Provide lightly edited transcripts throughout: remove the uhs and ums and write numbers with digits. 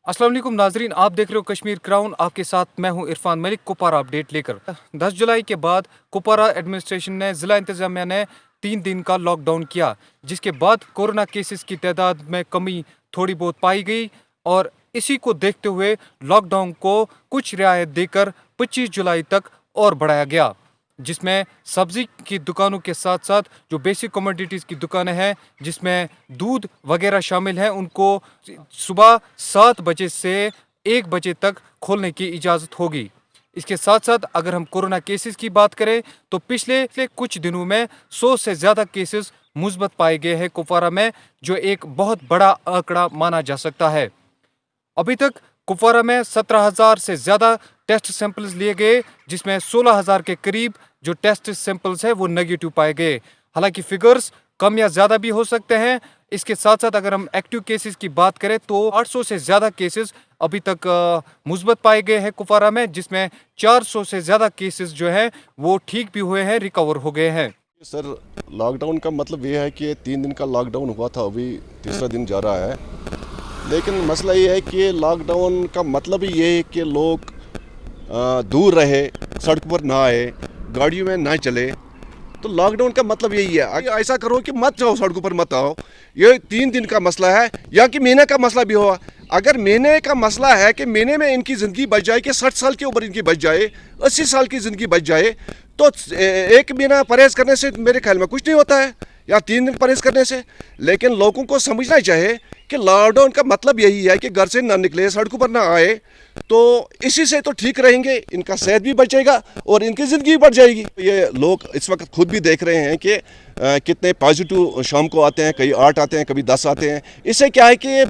अस्सलाम वालेकुम नाजरीन, आप देख रहे हो कश्मीर क्राउन। आपके साथ मैं हूं इरफान मलिक। कुपवारा अपडेट लेकर 10 जुलाई के बाद कुपवारा एडमिनिस्ट्रेशन ने ज़िला इंतजामिया ने 3 दिन का लॉकडाउन किया, जिसके बाद कोरोना केसेस की तादाद में कमी थोड़ी बहुत पाई गई और इसी को देखते हुए लॉकडाउन को कुछ रियायत देकर 25 जुलाई तक और बढ़ाया गया, जिसमें सब्जी की दुकानों के साथ साथ जो बेसिक कमोडिटीज़ की दुकानें हैं जिसमें दूध वगैरह शामिल हैं, उनको सुबह 7 बजे से 1 बजे तक खोलने की इजाज़त होगी। इसके साथ साथ अगर हम कोरोना केसेस की बात करें तो पिछले कुछ दिनों में 100 से ज़्यादा केसेस मुस्बत पाए गए हैं कुपवारा में, जो एक बहुत बड़ा आंकड़ा माना जा सकता है। अभी तक कुपवारा में 17,000 से ज़्यादा टेस्ट सैंपल्स लिए गए, जिसमें 16,000 के करीब जो टेस्ट सैंपल्स हैं वो नेगेटिव पाए गए। हालांकि फिगर्स कम या ज़्यादा भी हो सकते हैं। इसके साथ साथ अगर हम एक्टिव केसेस की बात करें तो 800 से ज़्यादा केसेस अभी तक मुस्बत पाए गए हैं कुपवारा में, जिसमें 400 से ज़्यादा केसेस जो हैं वो ठीक भी हुए हैं, रिकवर हो गए हैं। सर, लॉकडाउन का मतलब ये है कि 3 दिन का लॉकडाउन हुआ था, अभी तीसरा दिन जा रहा है। लेकिन मसला ये है कि लॉकडाउन का मतलब ही ये है कि लोग दूर रहे, सड़क पर ना आए, गाड़ियों में ना चले। तो लॉकडाउन का मतलब यही है। अगर ऐसा करो कि मत जाओ, सड़कों पर मत आओ। ये 3 दिन का मसला है या कि महीने का मसला भी हुआ। अगर महीने का मसला है कि महीने में इनकी ज़िंदगी बच जाए, कि 60 साल की उम्र इनकी बच जाए, 80 साल की ज़िंदगी बच जाए, तो 1 महीना परहेज़ करने से मेरे ख्याल में कुछ नहीं होता है, या 3 दिन परहेज़ करने से। लेकिन लोगों को समझना चाहिए कि लॉकडाउन का मतलब यही है कि घर से ना निकले, सड़कों पर ना आए। तो इसी से तो ठीक रहेंगे, इनका सेहत भी बचेगा और इनकी ज़िंदगी भी बढ़ जाएगी। ये लोग इस वक्त खुद भी देख रहे हैं कि कितने पॉजिटिव शाम को आते हैं, कभी 8 आते हैं, कभी 10 आते हैं। इससे क्या है कि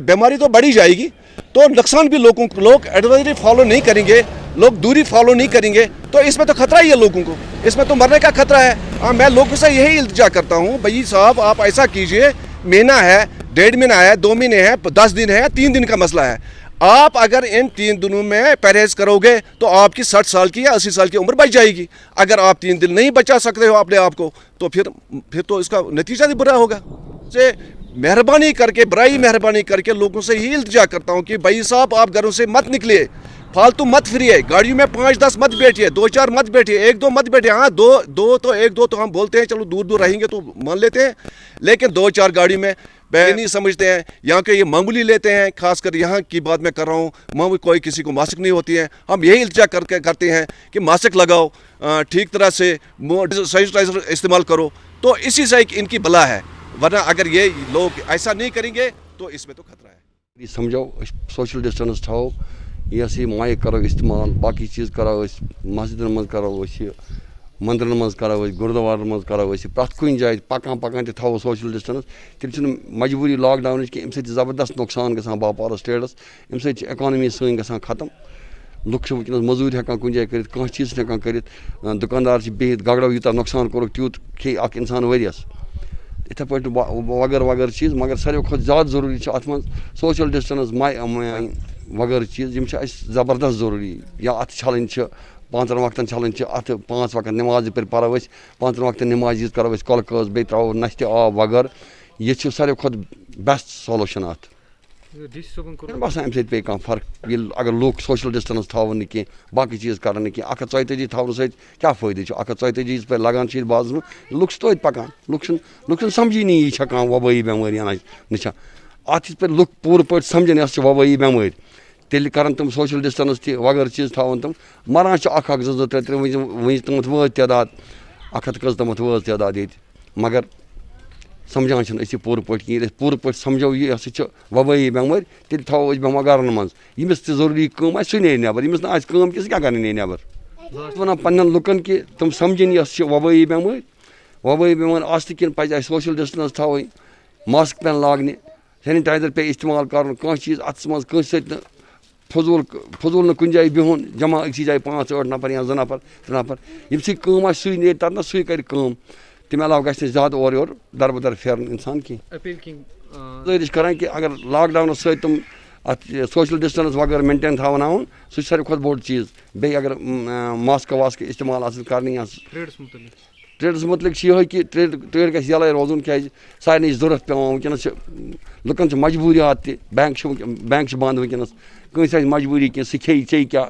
बीमारी तो बढ़ी जाएगी, तो नुकसान भी लोग एडवाइजरी फॉलो नहीं करेंगे, लोग दूरी फॉलो नहीं करेंगे, तो इसमें तो खतरा ही है लोगों को, इसमें तो मरने का खतरा है। मैं लोगों से यही इल्तिजा करता हूँ, भाई साहब आप ऐसा कीजिए, महीना है, 1.5 महीना है, 2 महीने हैं, 10 दिन है, 3 दिन का मसला है। आप अगर इन 3 दिनों में परहेज करोगे तो आपकी 60 साल की या 80 साल की उम्र बच जाएगी। अगर आप 3 दिन नहीं बचा सकते हो अपने आप को, तो फिर तो इसका नतीजा भी बुरा होगा। से मेहरबानी करके, बराई मेहरबानी करके लोगों से ही इल्तिजा करता हूँ कि भाई साहब आप घरों से मत निकलिए, फालतू मत फिरिए, गाड़ियों में 5-10 मत बैठिए, 2-4 मत बैठिए, 1-2 मत बैठिए। हाँ, 1-2 तो हम बोलते हैं, चलो दूर दूर रहेंगे तो मान लेते हैं, लेकिन 2-4 गाड़ी में नहीं समझते हैं। यहाँ के ये मामूली लेते हैं, खासकर यहाँ की बात मैं कर रहा हूँ, मामूली कोई किसी को मास्क नहीं होती है। हम यही इल्तिजा करते हैं कि मास्क लगाओ, ठीक तरह से सैनिटाइजर इस्तेमाल करो, तो इसी से इनकी भला है। वरना अगर ये लोग ऐसा नहीं करेंगे तो इसमें तो खतरा है। समझो, सोशल डिस्टेंस थो, ये माइक करो इस्तेमाल, बाकी चीज़ करो, मस्जिदन मज करो, मंदिरन मज करो, गुरुद्वार मज करो, प्रत कुन जाए पकान थो सोशल डिस्टेंस। तेल मजबूरी लॉकडाउन कि अम जबरदस्त नुकसान गसान बापार स्टेटस, अम इकोनॉमी सन गसान खत्म। लुक वनस मजूरी हेकान कुन जाए कर, कह चीज़ हेकान कर, दुकानदार बिहित गगड़ो यूत नुकसान कोर तूत खे इंसान वरियस। इथे पे वगर चीज़, मगर सारे खुद ज़्यादा ज़रूरी अत मज सोशल डिस्टेंस वगर चीज़, ज़बरदस्त ज़रूरी। या अत छलन 5 वक्तन छलन, अत 5 वक्त नमाज पढ़ो, 5 वक्त नमाज करो कलकस, बे त्रो नश्ते आब वगर। ये सारे खुद बेस्ट सोलूशन अत बसान। अम पे कह फर्क अगर लोग सोशल डिस्टेंस थवन कह, बाकी चीज़ कर 142 थवन क्या फ़ायदे। 142 पे लगान बाज में लुक तो पकान, लुक समझी नहीं यह कह वबाई बेमारी नशा अत पे लुक पूर पे समझन यह वबाई बेमारी। तेल कर तुम सोशल डिस्टेंस ती वगर चीज़ थवन तुम मरान 1 2 3 3 वन तमत वज तादाद 100 तमत वज तादाद ये, मगर समझान पूर पे पूर पे समझो यह वबाई बेमारी। तेल थो बेमा गरन मज यमिस जरूरी कम सह ने नबर, यमिस ना कम कि क्या कर नबर। वन पन्न लुकन कि तुम समझन यह वबाई बेमारी आस कि पे सोशल डिस्टेंस थो, मास्क पेन लागने, सैनिटाइजर पे इस्तेमाल कर, कह चीज़ अत मज कंस फजूल न कुन जाए बिहुन जमा अक्सी जाए 5-8 नफर या 2 नफर 3 नफर, यम सह सह ने तरना सह कर तम अलाव गि ज़्यादा और योर दरबदर फेरन इंसान की गुजारिश करान कि अगर लॉकडाउन सत तुम अत सोशल डिस्टेंस वगैरह मेंटेन थवन सह सारे खुद बोड़ चीज़। बे अगर मास्क वास्क इस्तेमाल कर ٹریڈس متعلق یہ کہ ٹریڈ گژھِ یلے روزُن کیازِ سارنٕے ضوٚرتھ پیٚوان وٕنکیٚنس چھِ لُکن چھِ مجبوٗریات تہِ بینک چھِ بنٛد وٕنکیٚنس کٲنٛسہِ آسہِ مجبوٗری کینٛہہ سُہ کھیٚیہِ چیٚیہِ کیٛاہ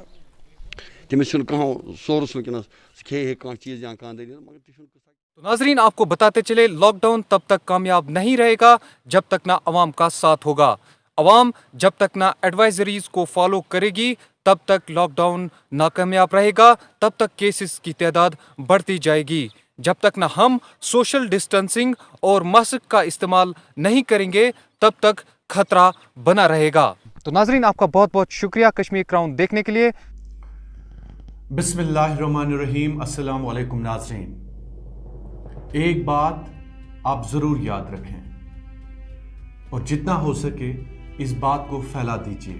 تٔمِس چھُنہٕ کانٛہہ سورس وٕنکیٚنس سُہ کھیٚیہِ ہے کانٛہہ چیٖز یا کانٛہہ دٔلیٖل مگر تہِ چھُنہٕ تو ناظرین آپ کو بتاتے چلے لاک ڈاؤن تب تک کامیاب نہیں رہے گا جب تک نہ عوام کا ساتھ ہوگا. عوام جب تک نہ ایڈوائزریز کو فالو کرے گی تب تک لاک ڈاؤن ناکامیاب رہے گا, تب تک کیسز کی تعداد بڑھتی جائے گی. جب تک نہ ہم سوشل ڈسٹینسنگ اور ماسک کا استعمال نہیں کریں گے تب تک خطرہ بنا رہے گا. تو ناظرین آپ کا بہت بہت شکریہ کشمیر کراؤن دیکھنے کے لیے. بسم اللہ الرحمن الرحیم. السلام علیکم ناظرین. ایک بات آپ ضرور یاد رکھیں اور جتنا ہو سکے اس بات کو پھیلا دیجیے.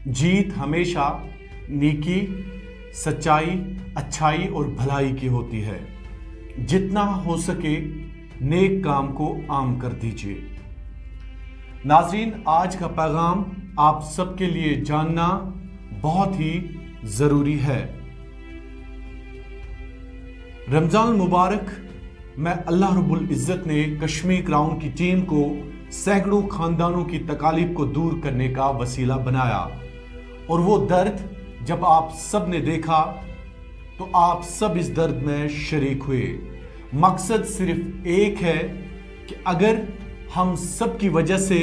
جیت ہمیشہ نیکی, سچائی, اچھائی اور بھلائی کی ہوتی ہے. جتنا ہو سکے نیک کام کو عام کر دیجیے. ناظرین, آج کا پیغام آپ سب کے لیے جاننا بہت ہی ضروری ہے. رمضان المبارک میں اللہ رب العزت نے کشمیر کراؤن کی ٹیم کو سینکڑوں خاندانوں کی تکالیف کو دور کرنے کا وسیلہ بنایا, اور وہ درد جب آپ سب نے دیکھا تو آپ سب اس درد میں شریک ہوئے. مقصد صرف ایک ہے کہ اگر ہم سب کی وجہ سے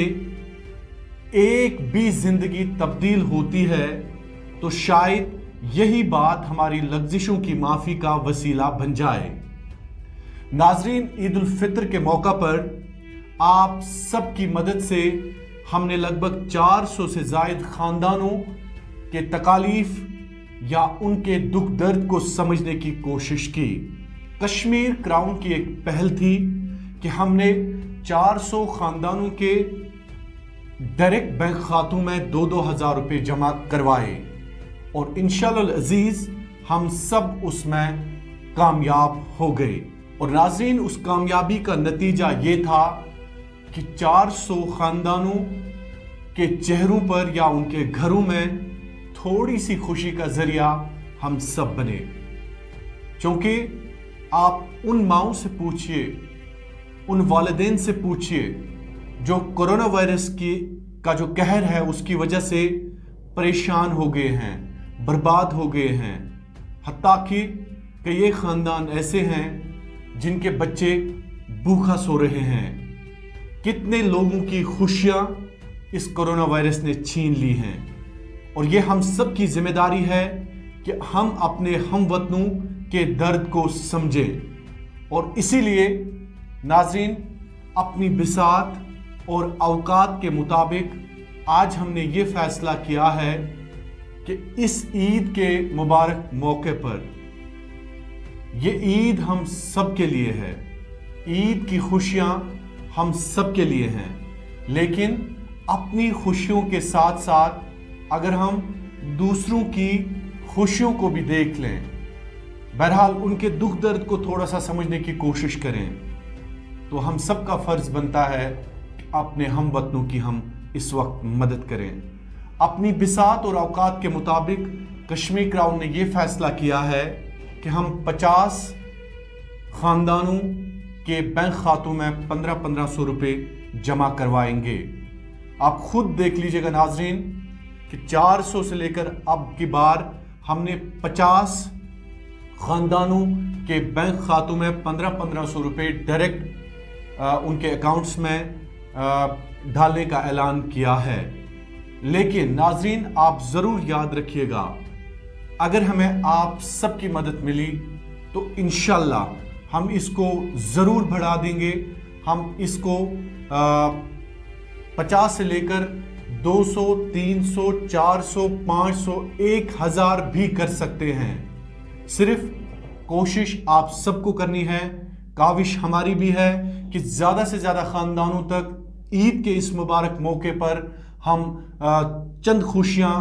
ایک بھی زندگی تبدیل ہوتی ہے تو شاید یہی بات ہماری لغزشوں کی معافی کا وسیلہ بن جائے. ناظرین, عید الفطر کے موقع پر آپ سب کی مدد سے ہم نے لگ بھگ 400 سے زائد خاندانوں کے تکالیف یا ان کے دکھ درد کو سمجھنے کی کوشش کی. کشمیر کراؤن کی ایک پہل تھی کہ ہم نے 400 خاندانوں کے ڈائریکٹ بینک کھاتوں میں 2,000 روپے جمع کروائے, اور انشاءاللہ العزیز ہم سب اس میں کامیاب ہو گئے. اور ناظرین, اس کامیابی کا نتیجہ یہ تھا کہ 400 خاندانوں کے چہروں پر یا ان کے گھروں میں تھوڑی سی خوشی کا ذریعہ ہم سب بنے. چونکہ آپ ان ماؤں سے پوچھئے, ان والدین سے پوچھئے جو کورونا وائرس کا جو قہر ہے اس کی وجہ سے پریشان ہو گئے ہیں, برباد ہو گئے ہیں. حتیٰ کہ یہ خاندان ایسے ہیں جن کے بچے بھوکا سو رہے ہیں. کتنے لوگوں کی خوشیاں اس کورونا وائرس نے چھین لی ہیں, اور یہ ہم سب کی ذمہ داری ہے کہ ہم اپنے ہم وطنوں کے درد کو سمجھیں. اور اسی لیے ناظرین, اپنی بساط اور اوقات کے مطابق آج ہم نے یہ فیصلہ کیا ہے کہ اس عید کے مبارک موقع پر, یہ عید ہم سب کے لیے ہے, عید کی خوشیاں ہم سب کے لیے ہیں, لیکن اپنی خوشیوں کے ساتھ ساتھ اگر ہم دوسروں کی خوشیوں کو بھی دیکھ لیں, بہرحال ان کے دکھ درد کو تھوڑا سا سمجھنے کی کوشش کریں, تو ہم سب کا فرض بنتا ہے کہ اپنے ہم وطنوں کی ہم اس وقت مدد کریں. اپنی بساط اور اوقات کے مطابق کشمیر کراؤن نے یہ فیصلہ کیا ہے کہ ہم 50 خاندانوں کے بینک کھاتوں میں 1500 روپے جمع کروائیں گے. آپ خود دیکھ لیجئے گا ناظرین کہ 400 سے لے کر اب کی بار ہم نے 50 خاندانوں کے بینک کھاتوں میں 1500 روپے ڈائریکٹ ان کے اکاؤنٹس میں ڈالنے کا اعلان کیا ہے. لیکن ناظرین, آپ ضرور یاد رکھیے گا, اگر ہمیں آپ سب کی مدد ملی تو انشاءاللہ ہم اس کو ضرور بڑھا دیں گے. ہم اس کو 50 سے لے کر 200, 300, 400, 500, 1000 بھی کر سکتے ہیں. صرف کوشش آپ سب کو کرنی ہے, کاوش ہماری بھی ہے کہ زیادہ سے زیادہ خاندانوں تک عید کے اس مبارک موقع پر ہم چند خوشیاں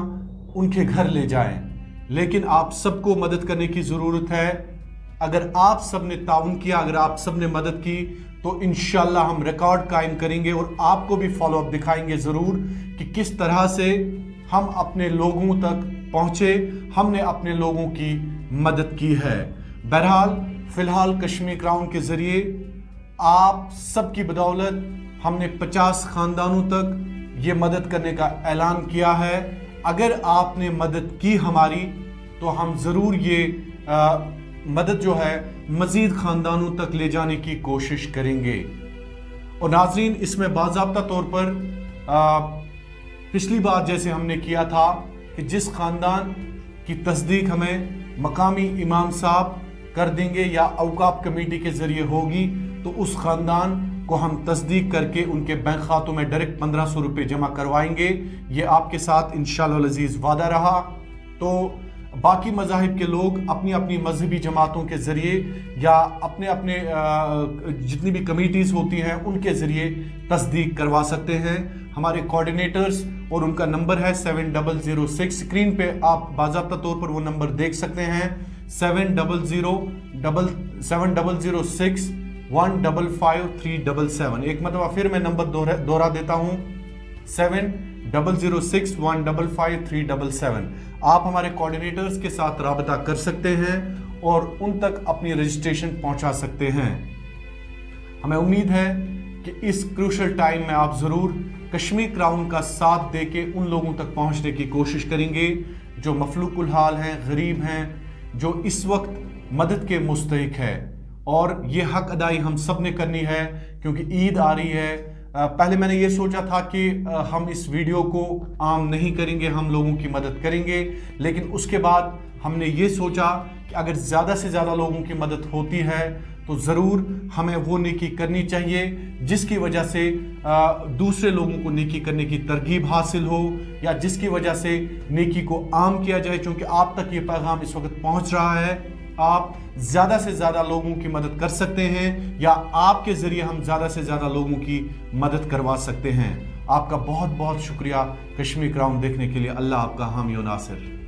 ان کے گھر لے جائیں. لیکن آپ سب کو مدد کرنے کی ضرورت ہے. اگر آپ سب نے تعاون کیا, اگر آپ سب نے مدد کی تو انشاءاللہ ہم ریکارڈ قائم کریں گے اور آپ کو بھی فالو اپ دکھائیں گے ضرور کہ کس طرح سے ہم اپنے لوگوں تک پہنچے, ہم نے اپنے لوگوں کی مدد کی ہے. بہرحال फ़िलहाल कश्मीर क्राउन के ज़रिए आप सबकी बदौलत हमने 50 ख़ानदानों तक ये मदद करने का ऐलान किया है। अगर आपने मदद की हमारी तो हम ज़रूर ये मदद जो है मज़ीद ख़ानदानों तक ले जाने की कोशिश करेंगे। और नाज़रीन, इसमें बाज़ाब्ता तौर पर पिछली बार जैसे हमने किया था कि जिस ख़ानदान की तस्दीक हमें मकामी इमाम साहब कर देंगे या औकाफ कमेटी के ज़रिए होगी, तो उस ख़ानदान को हम तस्दीक करके उनके बैंक खातों में डायरेक्ट 1500 रुपये जमा करवाएंगे। ये आपके साथ इंशाअल्लाह अज़ीज़ वादा रहा। तो बाकी मज़ाहिब के लोग अपनी अपनी मजहबी जमातों के ज़रिए या अपने अपने जितनी भी कमेटीज़ होती हैं उनके ज़रिए तस्दीक करवा सकते हैं। हमारे कोऑर्डिनेटर्स और उनका नंबर है 7006। स्क्रीन पे आप बाज़ाब्ता तौर पर वो नंबर देख सकते हैं, 7006155377। एक मतलब फिर मैं नंबर दोहरा देता हूँ, 7006155377। आप हमारे कोऑर्डिनेटर्स के साथ राबता कर सकते हैं और उन तक अपनी रजिस्ट्रेशन पहुंचा सकते हैं। हमें उम्मीद है कि इस क्रूशल टाइम में आप ज़रूर कश्मीर क्राउन का साथ देके उन लोगों तक पहुंचने की कोशिश करेंगे जो मफलूकुल हाल हैं, गरीब हैं, जो इस वक्त मदद के मुस्तहिक है। और ये हक अदाई हम सब ने करनी है क्योंकि ईद आ रही है। पहले मैंने ये सोचा था कि हम इस वीडियो को आम नहीं करेंगे, हम लोगों की मदद करेंगे, लेकिन उसके बाद हमने ये सोचा कि अगर ज़्यादा से ज़्यादा लोगों की मदद होती है तो ज़रूर हमें वो नेकी करनी चाहिए जिसकी वजह से दूसरे लोगों को नेकी करने की तरगीब हासिल हो, या जिसकी वजह से नेकी को आम किया जाए। क्योंकि आप तक ये पैगाम इस वक्त पहुंच रहा है, आप ज़्यादा से ज़्यादा लोगों की मदद कर सकते हैं या आपके ज़रिए हम ज़्यादा से ज़्यादा लोगों की मदद करवा सकते हैं। आपका बहुत बहुत शुक्रिया कश्मीर क्राउन देखने के लिए। अल्लाह आपका हामी व नासिर।